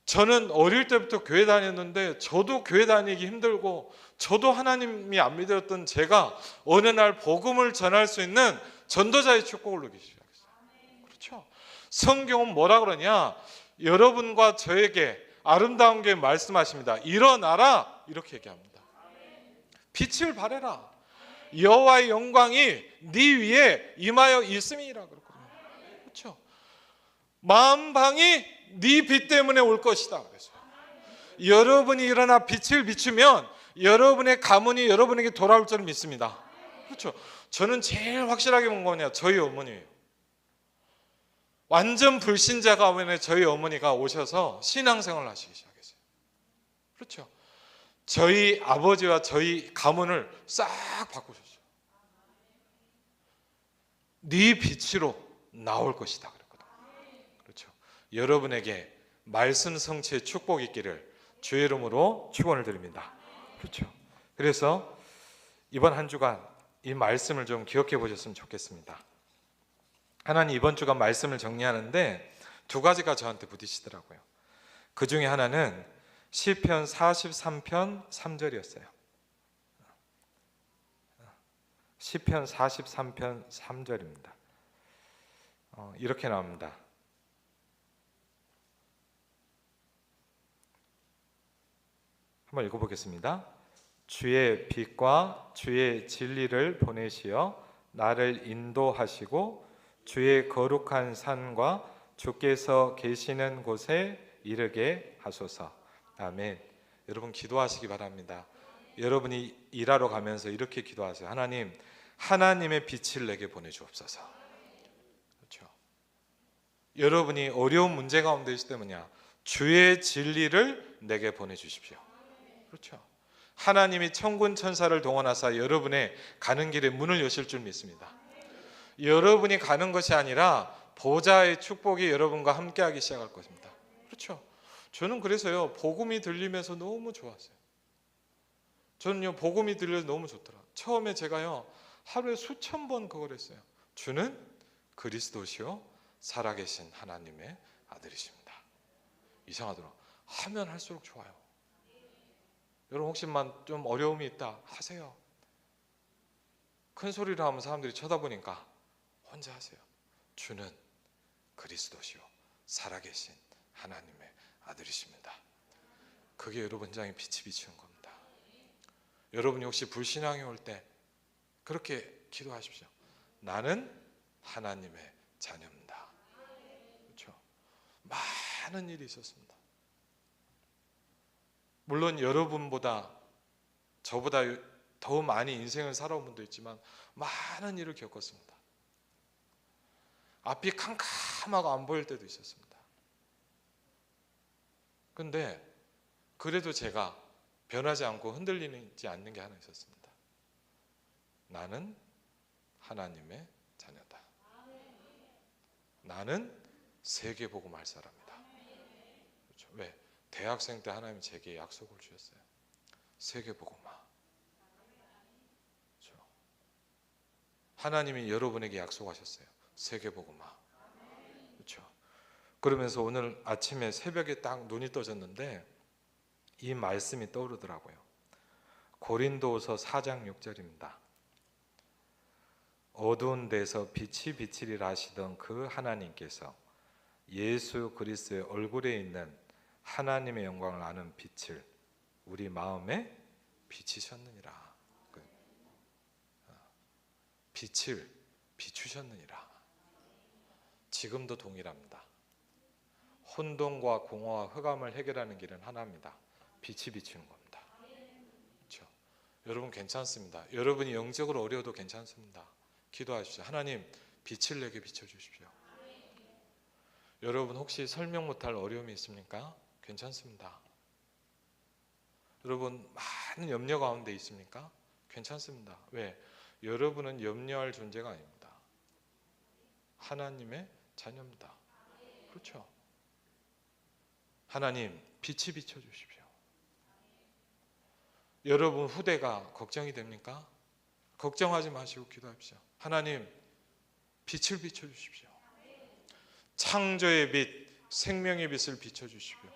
저는 어릴 때부터 교회 다녔는데 저도 교회 다니기 힘들고 저도 하나님이 안 믿었던 제가 어느 날 복음을 전할 수 있는 전도자의 축복을 누리기 시작했어요. 그렇죠? 성경은 뭐라 그러냐? 여러분과 저에게 아름다운 게 말씀하십니다. 일어나라 이렇게 얘기합니다. 빛을 발해라. 여호와의 영광이 네 위에 임하여 있음이라 그랬거든요. 그렇죠? 만방이 네 빛 때문에 올 것이다 그랬어요. 여러분이 일어나 빛을 비추면 여러분의 가문이 여러분에게 돌아올 줄 믿습니다. 그렇죠? 저는 제일 확실하게 본 거냐, 저희 어머니예요. 완전 불신자 가문에 저희 어머니가 오셔서 신앙생활을 하시기 시작했어요. 그렇죠? 저희 아버지와 저희 가문을 싹 바꾸셨어요. 네 빛으로 나올 것이다 그랬거든요. 그렇죠? 여러분에게 말씀 성취의 축복이 있기를 주의 이름으로 축원을 드립니다. 그렇죠? 그래서 이번 한 주간 이 말씀을 좀 기억해 보셨으면 좋겠습니다. 하나님 이번 주간 말씀을 정리하는데 두 가지가 저한테 부딪히더라고요. 그 중에 하나는 시편 43편 3절이었어요. 시편 43편 3절입니다. 이렇게 나옵니다. 한번 읽어보겠습니다. 주의 빛과 주의 진리를 보내시어 나를 인도하시고 주의 거룩한 산과 주께서 계시는 곳에 이르게 하소서. 아멘. 여러분 기도하시기 바랍니다. 여러분이 일하러 가면서 이렇게 기도하세요. 하나님, 하나님의 빛을 내게 보내주옵소서. 그렇죠? 여러분이 어려운 문제 가운데 있을 때 뭐냐? 주의 진리를 내게 보내주십시오. 그렇죠? 하나님이 천군 천사를 동원하사 여러분의 가는 길에 문을 여실 줄 믿습니다. 여러분이 가는 것이 아니라 보좌의 축복이 여러분과 함께하기 시작할 것입니다. 그렇죠? 저는 그래서요 복음이 들리면서 너무 좋았어요. 저는요 복음이 들려서 너무 좋더라. 처음에 제가요 하루에 수천 번 그걸 했어요. 주는 그리스도시요 살아계신 하나님의 아들이십니다. 이상하더라. 하면 할수록 좋아요. 여러분 혹시만 좀 어려움이 있다 하세요. 큰 소리로 하면 사람들이 쳐다보니까 혼자 하세요. 주는 그리스도시요 살아계신 하나님의 아들이십니다. 그게 여러분 현장에 빛이 비추는 겁니다. 여러분이 혹시 불신앙이 올 때 그렇게 기도하십시오. 나는 하나님의 자녀입니다. 그렇죠? 많은 일이 있었습니다. 물론 여러분보다 저보다 더 많이 인생을 살아온 분도 있지만 많은 일을 겪었습니다. 앞이 캄캄하고 안 보일 때도 있었습니다. 근데 그래도 제가 변하지 않고 흔들리지 않는 게 하나 있었습니다. 나는 하나님의 자녀다. 나는 세계복음할 사람이다. 그렇죠? 왜? 대학생 때 하나님이 제게 약속을 주셨어요. 세계복음화. 그렇죠? 하나님이 여러분에게 약속하셨어요. 세계복음화. 그렇죠? 그러면서 오늘 아침에 새벽에 딱 눈이 떠졌는데 이 말씀이 떠오르더라고요. 고린도후서 4장 6절입니다. 어두운 데서 빛이 비치리라 하시던 그 하나님께서 예수 그리스도의 얼굴에 있는 하나님의 영광을 아는 빛을 우리 마음에 비치셨느니라. 빛을 비추셨느니라. 지금도 동일합니다. 혼돈과 공허와 흑암을 해결하는 길은 하나입니다. 빛이 비추는 겁니다. 그렇죠? 여러분 괜찮습니다. 여러분이 영적으로 어려워도 괜찮습니다. 기도하십시오. 하나님 빛을 내게 비춰주십시오. 여러분 혹시 설명 못할 어려움이 있습니까? 괜찮습니다. 여러분 많은 염려 가운데 있습니까? 괜찮습니다. 왜? 여러분은 염려할 존재가 아닙니다. 하나님의 자녀입니다. 그렇죠? 하나님 빛이 비춰주십시오. 여러분 후대가 걱정이 됩니까? 걱정하지 마시고 기도하십시오. 하나님 빛을 비춰주십시오. 창조의 빛, 생명의 빛을 비춰주십시오.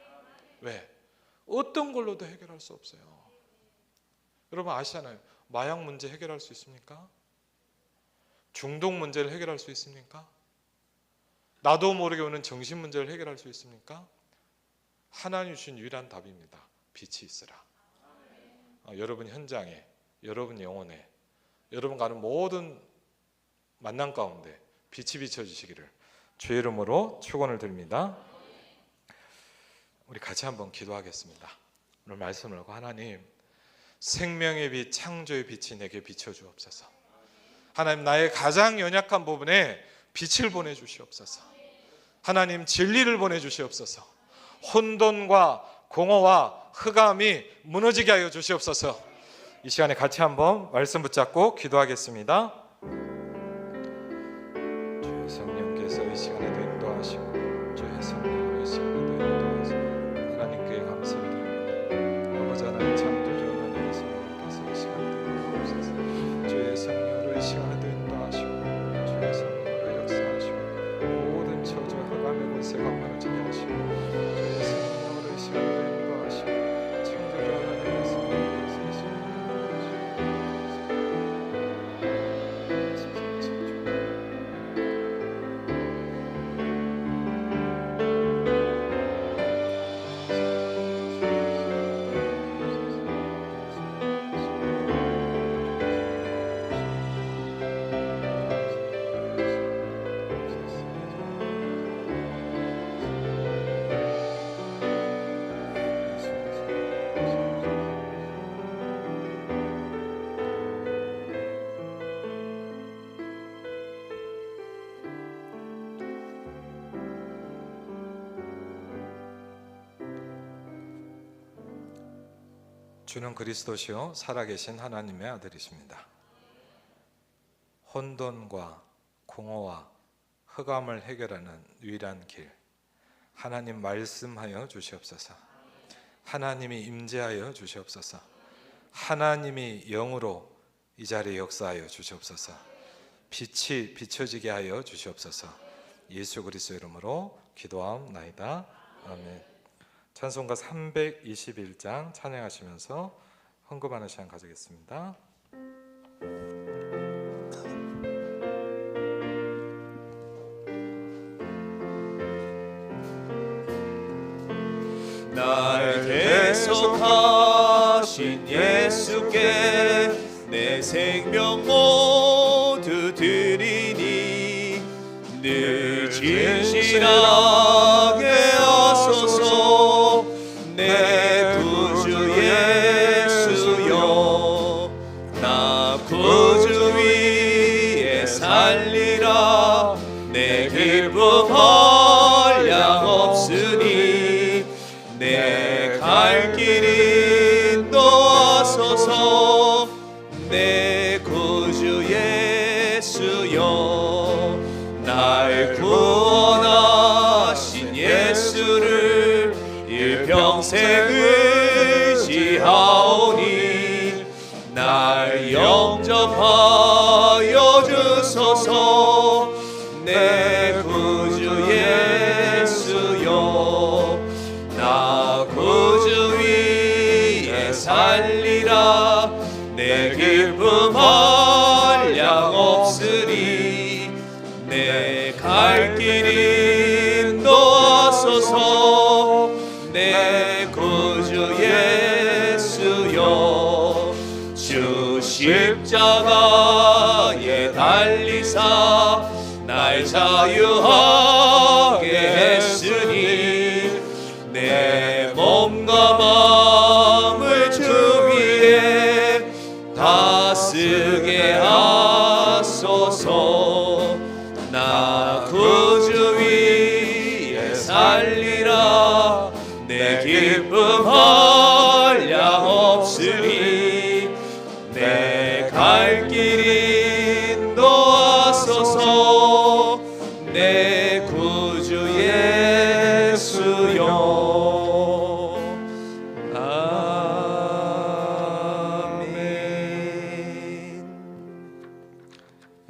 왜? 어떤 걸로도 해결할 수 없어요. 여러분 아시잖아요. 마약 문제 해결할 수 있습니까? 중독 문제를 해결할 수 있습니까? 나도 모르게 오는 정신 문제를 해결할 수 있습니까? 하나님 주신 유일한 답입니다. 빛이 있으라. 여러분 현장에, 여러분 영혼에, 여러분 가는 모든 만남 가운데 빛이 비춰주시기를 주의 이름으로 축원을 드립니다. 우리 같이 한번 기도하겠습니다. 오늘 말씀을 하고 하나님 생명의 빛, 창조의 빛이 내게 비춰주옵소서. 하나님 나의 가장 연약한 부분에 빛을 보내주시옵소서. 하나님 진리를 보내주시옵소서. 혼돈과 공허와 흑암이 무너지게 하여 주시옵소서. 이 시간에 같이 한번 말씀 붙잡고 기도하겠습니다. 주의 성령께서 이 시간에도 인도하시고 주의 성령으로 이 시간에도 인도하시고 하나님께 감사를 드립니다. 아버지 하나님 창조주 하나님의 성령께서 이 시간에도 인도하옵소서. 주의 성령으로 이 시간에도 인도하시고 주의 성령으로 역사하시고 모든 저주 흑암의 권세가 무너지게 하시고 주의 성령으로 이 시간에도 인도하시고 창조주 하나님의 성령께서 이 시간에도 주는 그리스도시요 살아계신 하나님의 아들이십니다. 혼돈과 공허와 흑암을 해결하는 유일한 길 하나님 말씀하여 주시옵소서. 하나님이 임재하여 주시옵소서. 하나님이 영으로 이 자리에 역사하여 주시옵소서. 빛이 비춰지게 하여 주시옵소서. 예수 그리스도 이름으로 기도하옵나이다. 아멘. 찬송가 321장 찬양하시면서 헌금하는 시간 가지겠습니다. 날 계속하신 예수께 내 생명 모두 드리니 늘 확실하게 하소서. 내 구주 예수여, 나 구주 위에 살리라. 내 기쁨 한량없으니 내 갈 길 인도하소서. 내 구주 예수여, 날 구원하신 예수를 일평생 의지하오니 날 영접하여 주소서. 내 구주 예수여, 나 구주 위에 살리라. 내 기쁨 한량없으니 내 갈 길 인도하소서. 내 구주 예수여, 주 십자가에 달리사 날 자유하게 했으니 내 몸과 마음을 주 위에 다스게 하소서. 나 구주 위에 살리라. 내 기쁨 한량없으니 내 갈 길 인도하소서. 내 구주 예수여. 아멘.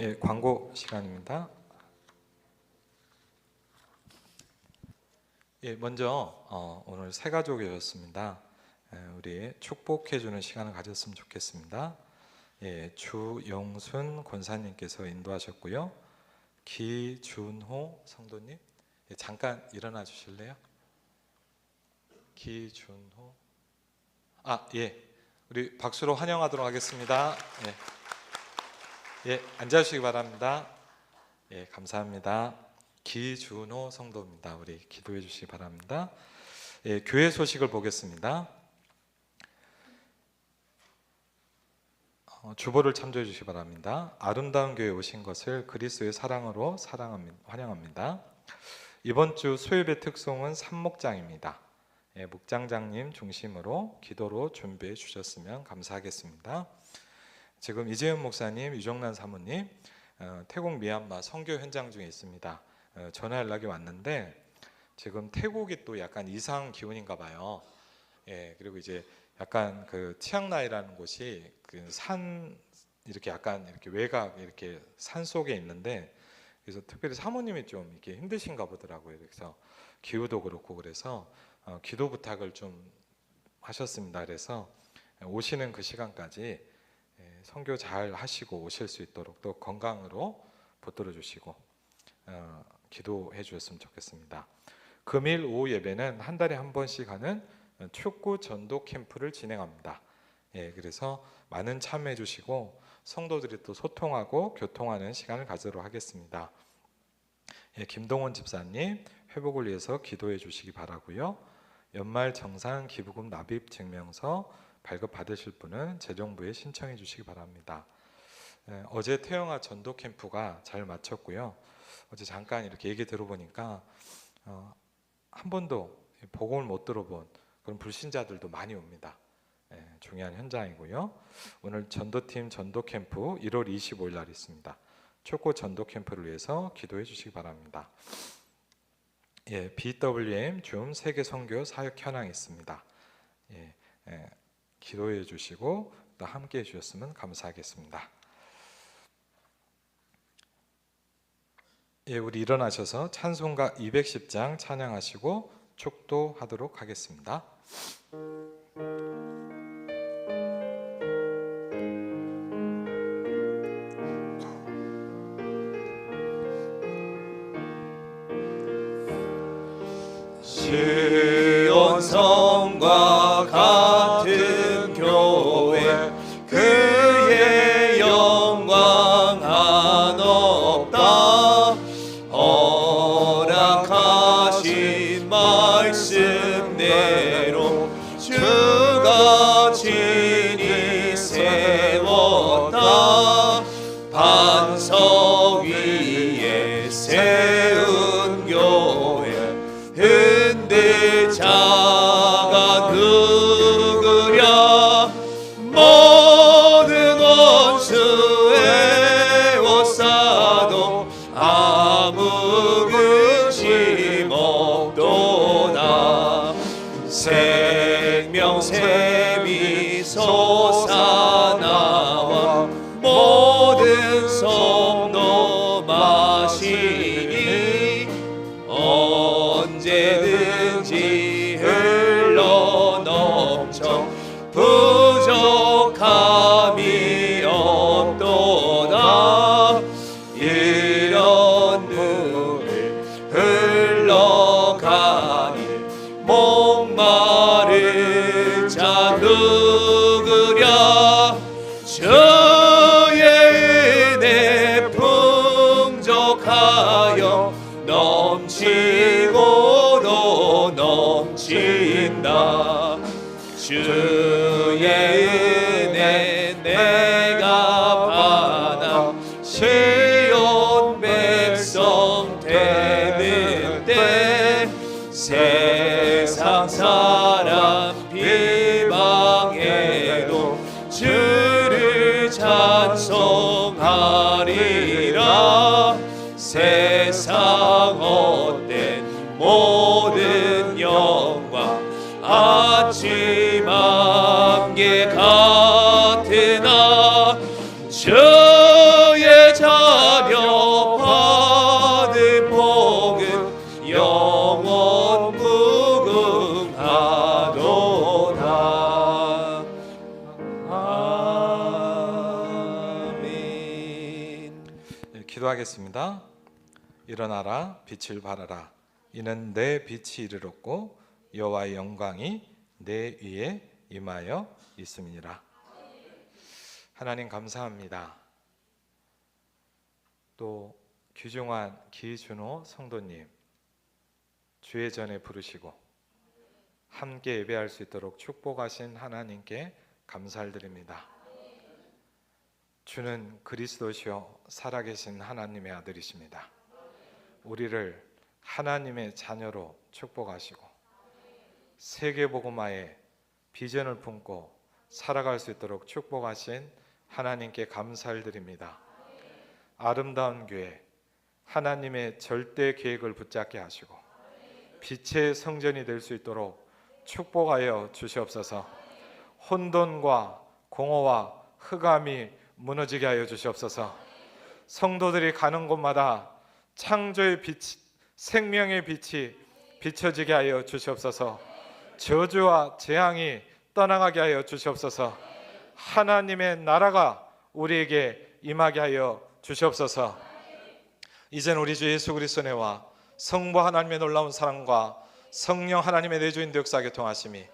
예, 광고 시간입니다. 예, 먼저 오늘 새 가족이 오셨습니다. 우리 축복해주는 시간을 가졌으면 좋겠습니다. 예, 주영순 권사님께서 인도하셨고요. 기준호 성도님, 예, 잠깐 일어나 주실래요? 기준호, 예, 우리 박수로 환영하도록 하겠습니다. 예, 앉아주시기 바랍니다. 예, 감사합니다. 기준호 성도입니다. 우리 기도해 주시기 바랍니다. 예, 교회 소식을 보겠습니다. 주보를 참조해 주시기 바랍니다. 아름다운 교회에 오신 것을 그리스도의 사랑으로 환영합니다. 이번 주 수요일의 특송은 산목장입니다. 예, 목장장님 중심으로 기도로 준비해 주셨으면 감사하겠습니다. 지금 이재현 목사님, 유정란 사모님 태국 미얀마 선교 현장 중에 있습니다. 전화 연락이 왔는데 지금 태국이 또 약간 이상 기온인가 봐요. 예, 그리고 이제 약간 그 치앙라이라는 곳이 그 산 이렇게 약간 이렇게 외곽 이렇게 산 속에 있는데, 그래서 특별히 사모님이 좀 이렇게 힘드신가 보더라고요. 그래서 기후도 그렇고 그래서 기도 부탁을 좀 하셨습니다. 그래서 오시는 그 시간까지 선교 잘 하시고 오실 수 있도록 또 건강으로 붙들어 주시고 기도해 주셨으면 좋겠습니다. 금일 오후 예배는 한 달에 한 번씩 하는 축구 전도 캠프를 진행합니다. 예, 그래서 많은 참여해 주시고 성도들이 또 소통하고 교통하는 시간을 가지도록 하겠습니다. 예, 김동원 집사님 회복을 위해서 기도해 주시기 바라고요. 연말 정산 기부금 납입 증명서 발급 받으실 분은 재정부에 신청해 주시기 바랍니다. 어제 태영아 전도 캠프가 잘 마쳤고요. 어제 잠깐 이렇게 얘기 들어보니까 한 번도 복음을 못 들어본 그런 불신자들도 많이 옵니다. 중요한 현장이고요. 오늘 전도팀 전도 캠프 1월 25일 날 있습니다. 축구 전도 캠프를 위해서 기도해 주시기 바랍니다. 예, BWM 줌 세계 선교 사역 현황이 있습니다. 기도해 주시고 또 함께 해 주셨으면 감사하겠습니다. 예, 우리 일어나셔서 찬송가 210장 찬양하시고 축도하도록 하겠습니다. 시온성과 같은 교회 그의 영광 한없다. 허락한 샘이 솟아나와 모든 성도 마시니 언제든지 흘러넘쳐 부족함이 없도다. 이런 물을 흘러가니 목마른 자 누구랴. 주의 은혜 풍족하여 넘치고도 넘친다. 주의 은혜 내가 받아 시온 백성 되는 때 세상 사람 비방해도 주를 찬송하리라. 세상 헛된 모든 영광 아침 안개 같으나 주의 자녀 받은 복은 영원 무궁하도다. 아멘. 기도하겠습니다. 일어나라 빛을 발하라. 이는 내 빛이 이르렀고 여호와의 영광이 내 위에 임하여 있음이니라. 하나님 감사합니다. 또 귀중한 기준호 성도님 주의 전에 부르시고 함께 예배할 수 있도록 축복하신 하나님께 감사를 드립니다. 주는 그리스도시요 살아계신 하나님의 아들이십니다. 우리를 하나님의 자녀로 축복하시고 세계복음화의 비전을 품고 살아갈 수 있도록 축복하신 하나님께 감사를 드립니다. 아름다운 교회, 하나님의 절대 계획을 붙잡게 하시고 빛의 성전이 될 수 있도록 축복하여 주시옵소서. 혼돈과 공허와 흑암이 무너지게 하여 주시옵소서. 성도들이 가는 곳마다 창조의 빛, 생명의 빛이 비춰지게 하여 주시옵소서. 저주와 재앙이 떠나가게 하여 주시옵소서. 하나님의 나라가 우리에게 임하게 하여 주시옵소서. 이젠 우리 주 예수 그리스도 내와 성부 하나님의 놀라운 사랑과 성령 하나님의 내주인 역사하게 통하심이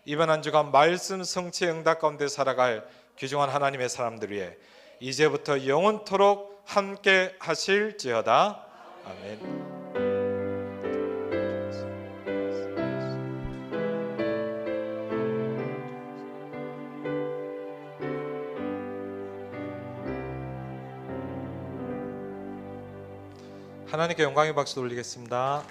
이번 한 주간 말씀 성취의 응답 가운데 살아갈 귀중한 하나님의 사람들 위해 이제부터 영원토록 함께 하실지어다. 아멘. 하나님께 영광의 박수 돌리겠습니다.